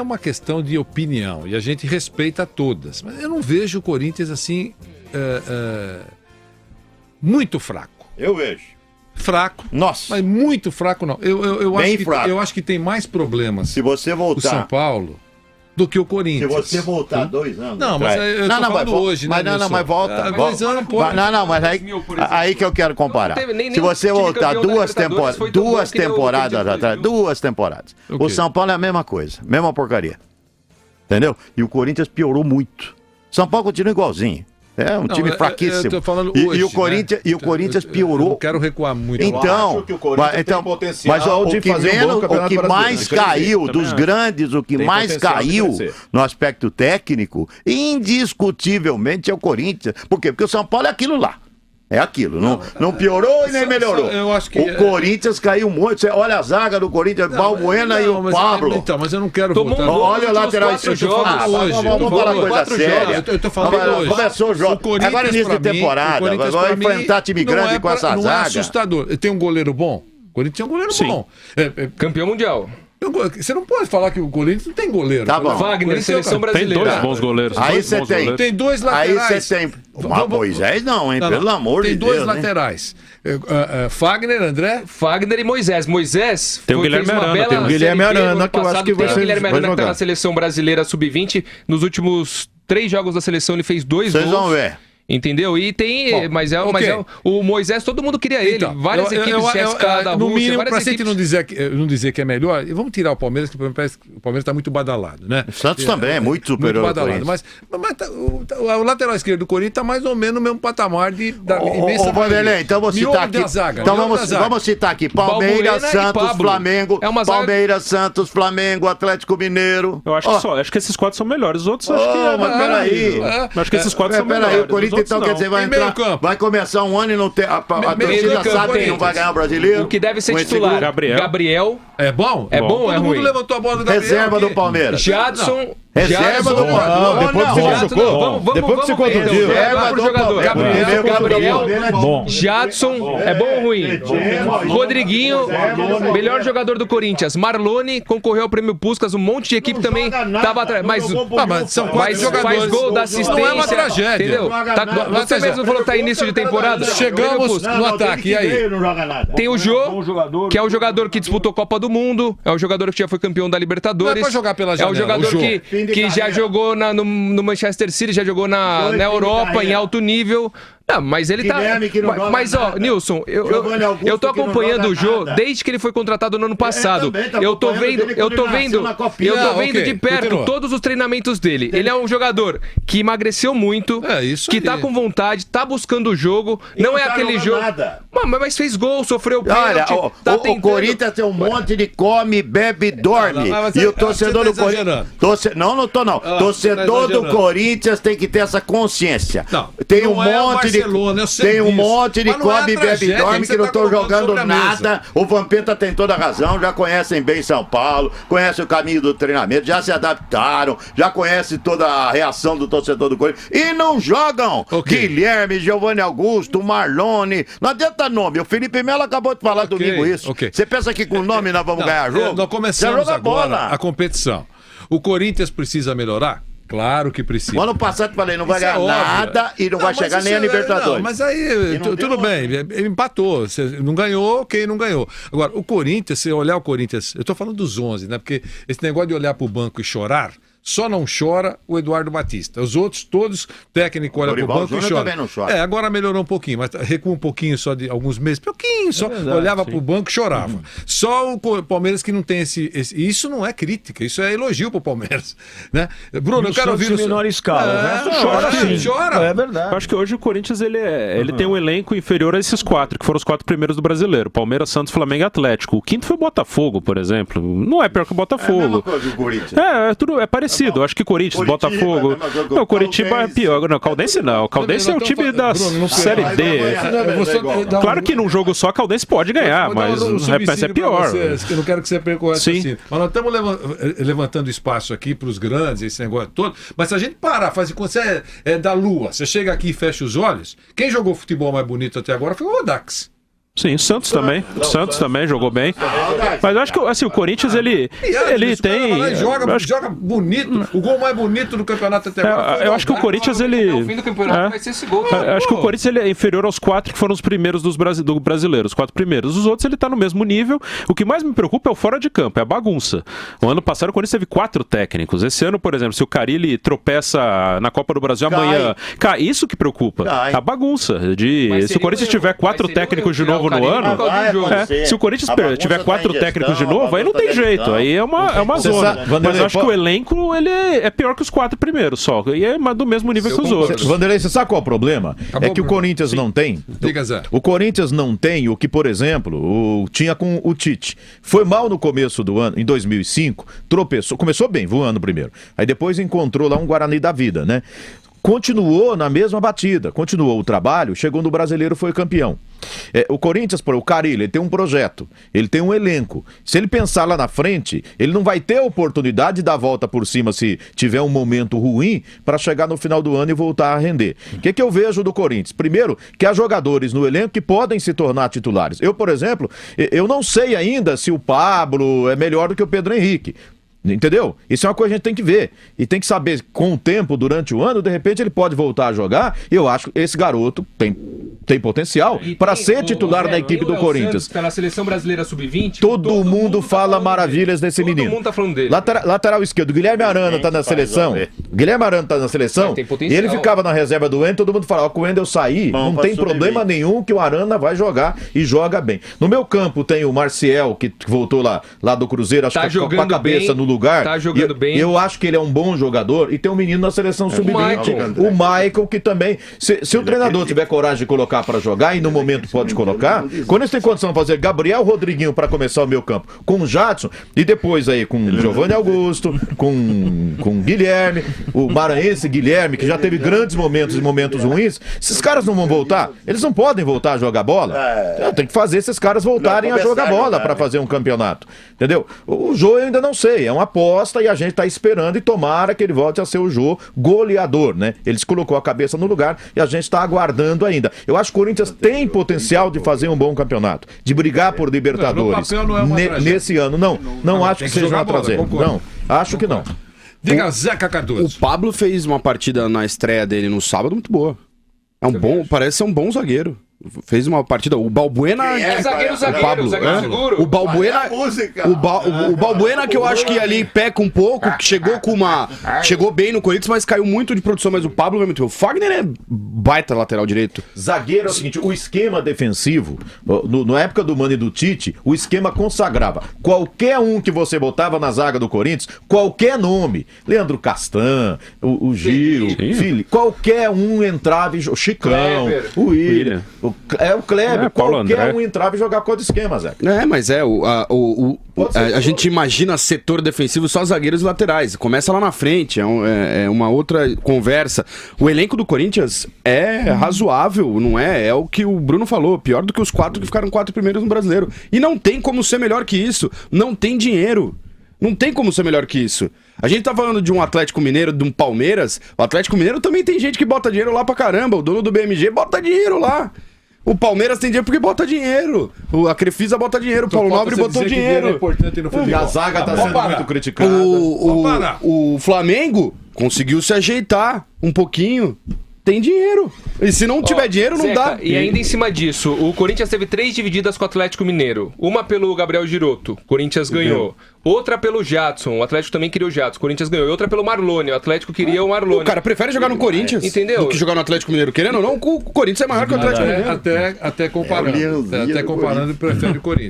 é uma questão de opinião e a gente respeita todas. Mas eu não vejo o Corinthians assim muito fraco. Eu vejo. Fraco. Nossa. Mas muito fraco não. Bem fraco. Eu acho que tem mais problemas Se você o voltar... São Paulo do que o Se Corinthians. você voltar 2 anos... Não, mas eu tô falando hoje, né? Mas volta. Mas eu não posso. Não, mas aí que eu quero comparar. Se você voltar duas temporadas atrás, o São Paulo é a mesma coisa, mesma porcaria. Entendeu? E o Corinthians piorou muito. São Paulo continua igualzinho. É um time fraquíssimo. Eu tô falando hoje, e o Corinthians piorou. Eu não quero recuar muito. Então, mas o que mais caiu dos grandes, o que mais caiu no aspecto técnico, indiscutivelmente é o Corinthians. Por quê? Porque o São Paulo é aquilo lá. É aquilo, não piorou e nem melhorou. Eu acho que o Corinthians caiu muito. Você olha a zaga do Corinthians, Balbuena e o Pablo. Então, mas eu não quero voltar. Olha o lateral esquerdo. Vamos falar coisa séria. Eu tô falando hoje. Começou o jogo. Agora início de temporada. Vai enfrentar time grande com essa zaga. Não é assustador. Tem um goleiro bom? O Corinthians tem um goleiro bom. Campeão mundial. Você não pode falar que o Corinthians não tem goleiro. Tá bom. Wagner, seleção brasileira. Tem 2 bons goleiros. Aí você tem. Tem 2 laterais. Aí você tem. Moisés não, hein? Pelo amor de Deus. Tem 2 laterais. Fagner, André. Fagner e Moisés. Moisés tem o Guilherme Arana. Tem o Guilherme Arana, que eu acho que vai ser. O Guilherme Arana que tá na seleção brasileira sub-20. Nos últimos 3 jogos da seleção ele fez 2 gols. Vocês vão ver. Entendeu? E tem. Mas o Moisés, todo mundo queria ele. Então, várias equipes CSKA da Rússia. No mínimo, pra equipes... gente não dizer que é melhor, e vamos tirar o Palmeiras, que o Palmeiras está muito badalado, né? O Santos também é muito superior. Muito badalado. Mas o lateral esquerdo do Corinthians está mais ou menos no mesmo patamar da imensa. Vanderlei, então vou citar aqui. Então vamos citar aqui: Palmeiras, Santos, Flamengo. Palmeiras, Santos, Flamengo, Atlético Mineiro. Eu acho que esses 4 são melhores. Os outros acho que. Mas peraí. Acho que esses 4 são melhores. Peraí, o Corinthians então quer dizer, vai começar um ano e não ter. A torcida sabe que não vai ganhar o brasileiro. O que deve ser titular. Gabriel. É bom? É bom ou é ruim? Todo mundo levantou a bola do Gabriel. Reserva do Palmeiras. Jadson. Reserva do Palmeiras. Depois que você contundiu. Reserva do jogador. Gabriel. Jadson. É bom ou ruim? Rodriguinho. Melhor jogador do Corinthians. Marlone concorreu ao prêmio Puskás. Um monte de equipe também estava atrás. Mas são 4 jogadores. Faz gol da assistência. Não é uma tragédia. Entendeu? Você mesmo falou que tá início de temporada. Chegamos no ataque. E aí? Tem o Jô, que é o jogador que disputou Copa do Mundo. É o jogador que já foi campeão da Libertadores. Não é pra jogar pela janela. É o jogador que já jogou no Manchester City, já jogou na Europa em alto nível. Não, mas ele tá. Mas, ó, Nilson, eu tô acompanhando o Jô desde que ele foi contratado no ano passado. Eu tô vendo de perto todos os treinamentos dele. Ele é um jogador que emagreceu muito, que tá com vontade, tá buscando o jogo. Não é aquele jogo. Mas fez gol, sofreu pênalti. Olha, o Corinthians tem um monte de come, bebe, dorme. E o torcedor do Corinthians. Não tô não. Torcedor do Corinthians tem que ter essa consciência. Tem um monte de. Tem um monte de come, bebe e dorme que não estão jogando nada. O Vampeta tem toda a razão, já conhecem bem São Paulo, conhecem o caminho do treinamento, já se adaptaram, já conhecem toda a reação do torcedor do Corinthians e não jogam. Guilherme, Giovanni Augusto, Marlone, não adianta nome. O Felipe Melo acabou de falar domingo isso. Você pensa que com o nome nós vamos ganhar jogo? Nós começamos agora a competição. O Corinthians precisa melhorar? Claro que precisa. O ano passado eu falei, não vai ganhar nada e não vai chegar nem a Libertadores. Não, mas aí, tudo bem, ele empatou. Você não ganhou, quem não ganhou. Agora, o Corinthians, se olhar o Corinthians, eu tô falando dos 11, né? Porque esse negócio de olhar pro banco e chorar, só não chora o Eduardo Batista. Os outros, todos, técnico olha pro banco e chora. Também não chora. Agora melhorou um pouquinho, mas recua um pouquinho só de alguns meses. Pouquinho só. Olhava pro banco e chorava. Só o Palmeiras que não tem esse. Isso não é crítica, isso é elogio pro Palmeiras. Né? Bruno, eu quero ouvir. Em menor escala. Chora, sim. Chora. É verdade. Eu acho que hoje o Corinthians ele tem um elenco inferior a esses 4, que foram os 4 primeiros do brasileiro: Palmeiras, Santos, Flamengo e Atlético. O quinto foi o Botafogo, por exemplo. Não é pior que o Botafogo. É a mesma coisa do Corinthians. É parecido. Eu acho que Corinthians, Botafogo. Não, Curitiba é pior. Não, Caldense não. Caldense é o time da Série D. Claro que num jogo só Caldense pode ganhar, mas o resto é pior. Eu não quero que você perca o assim. Mas nós estamos levantando espaço aqui para os grandes, esse negócio todo. Mas se a gente parar, fazer quando você é da lua, você chega aqui e fecha os olhos, quem jogou futebol mais bonito até agora foi o Audax. Sim, Santos também jogou bem. Mas eu acho que assim, o Corinthians, ele tem... Joga bonito. O gol mais bonito do campeonato até agora. Eu acho que o Corinthians, ele... No fim do campeonato vai ser esse gol. Eu acho que o Corinthians ele é inferior aos 4 que foram os primeiros do brasileiro, os 4 primeiros. Os outros ele tá no mesmo nível. O que mais me preocupa é o fora de campo, é a bagunça. O ano passado o Corinthians teve 4 técnicos. Esse ano, por exemplo, se o Carille tropeça na Copa do Brasil amanhã... Cara, isso que preocupa. A bagunça. Se o Corinthians tiver 4 técnicos de novo no ano, se o Corinthians tiver 4 técnicos de novo, aí não tem jeito, aí é uma zona. Mas eu acho que o elenco ele é pior que os 4 primeiros só, e é do mesmo nível que os outros. Vanderlei, você sabe qual é o problema? É que o Corinthians não tem. Diga, Zé. O Corinthians não tem o que, por exemplo, tinha com o Tite. Foi mal no começo do ano, em 2005, tropeçou, começou bem, voando primeiro. Aí depois encontrou lá um Guarani da vida, né? Continuou na mesma batida, continuou o trabalho, chegou no Brasileiro, foi campeão. O Corinthians, o Carille, ele tem um projeto, ele tem um elenco. Se ele pensar lá na frente, ele não vai ter a oportunidade de dar a volta por cima se tiver um momento ruim para chegar no final do ano e voltar a render. O que eu vejo do Corinthians? Primeiro, que há jogadores no elenco que podem se tornar titulares. Eu, por exemplo, eu não sei ainda se o Pablo é melhor do que o Pedro Henrique. Entendeu? Isso é uma coisa que a gente tem que ver. E tem que saber, com o tempo, durante o ano, de repente ele pode voltar a jogar. E eu acho que esse garoto tem potencial para ser titular da equipe do Corinthians. Tá na seleção brasileira sub-20. Todo mundo fala maravilhas desse menino. Todo mundo tá falando dele. Lateral esquerdo, Guilherme Arana tá na seleção. Guilherme Arana tá na seleção. E ele ficava na reserva do Wendel, todo mundo falava, com o Wendel sair, não tem problema nenhum que o Arana vai jogar e joga bem. No meu campo tem o Marcial, que voltou lá do Cruzeiro, acho que com a cabeça no lugar. Tá jogando bem. Eu acho que ele é um bom jogador. E tem um menino na seleção sub-20, o Michael, que também, se o treinador tiver coragem de colocar para jogar, e no momento pode colocar, quando eles têm condição de fazer Gabriel Rodriguinho para começar o meu campo, com o Jadson, e depois aí com Giovanni Augusto, com Guilherme, o maranhense Guilherme, que já teve grandes momentos e momentos ruins, esses caras não vão voltar? Eles não podem voltar a jogar bola? Tem que fazer esses caras voltarem a jogar bola para fazer um campeonato. Entendeu? O Jô eu ainda não sei, é uma aposta e a gente tá esperando e tomara que ele volte a ser o Jô goleador, né? Ele se colocou a cabeça no lugar e a gente tá aguardando ainda. Eu acho que o Corinthians tem potencial de fazer um bom campeonato, de brigar por Libertadores. Nesse ano, não acho que seja uma traseira. Não, acho que não. Diga, Zeca Cardoso. O Pablo fez uma partida na estreia dele no sábado muito boa. Parece ser um bom zagueiro. Fez uma partida. O Balbuena. Zagueiro seguro. O Balbuena. O Balbuena, que eu acho que ali peca um pouco, que chegou bem no Corinthians, mas caiu muito de produção. Mas o Pablo é muito. O Fagner é baita lateral direito. Zagueiro é o seguinte: o esquema defensivo, na época do Mano e do Tite, o esquema consagrava. Qualquer um que você botava na zaga do Corinthians, qualquer nome, Leandro Castan, o Gil, Fili, qualquer um entrava e Chicão, o William. O Kleber, qualquer um entrava e jogava com o esquema, Zé. Mas a gente imagina setor defensivo só zagueiros e laterais. Começa lá na frente, é uma outra conversa. O elenco do Corinthians é razoável, não é? É o que o Bruno falou, pior do que os 4 que ficaram 4 primeiros no Brasileiro. E não tem como ser melhor que isso. Não tem dinheiro. Não tem como ser melhor que isso. A gente tá falando de um Atlético Mineiro, de um Palmeiras. O Atlético Mineiro também tem gente que bota dinheiro lá pra caramba. O dono do BMG bota dinheiro lá. O Palmeiras tem dinheiro porque bota dinheiro. A Crefisa bota dinheiro. O Paulo Nobre botou dinheiro. É importante no futebol. E a zaga tá sendo muito criticada. O Flamengo conseguiu se ajeitar um pouquinho. Tem dinheiro. E se não tiver dinheiro, não dá. E ainda em cima disso, o Corinthians teve 3 divididas com o Atlético Mineiro. Uma pelo Gabriel Giroto, o Corinthians ganhou. Outra pelo Jadson, o Atlético também queria o Jadson, o Corinthians ganhou. E outra pelo Marlone, o Atlético queria o Marlone. O cara prefere jogar no Corinthians, entendeu? Do que jogar no Atlético Mineiro. Querendo ou não, o Corinthians é maior que o Atlético Mineiro. Até comparando, ele prefere o Corinthians.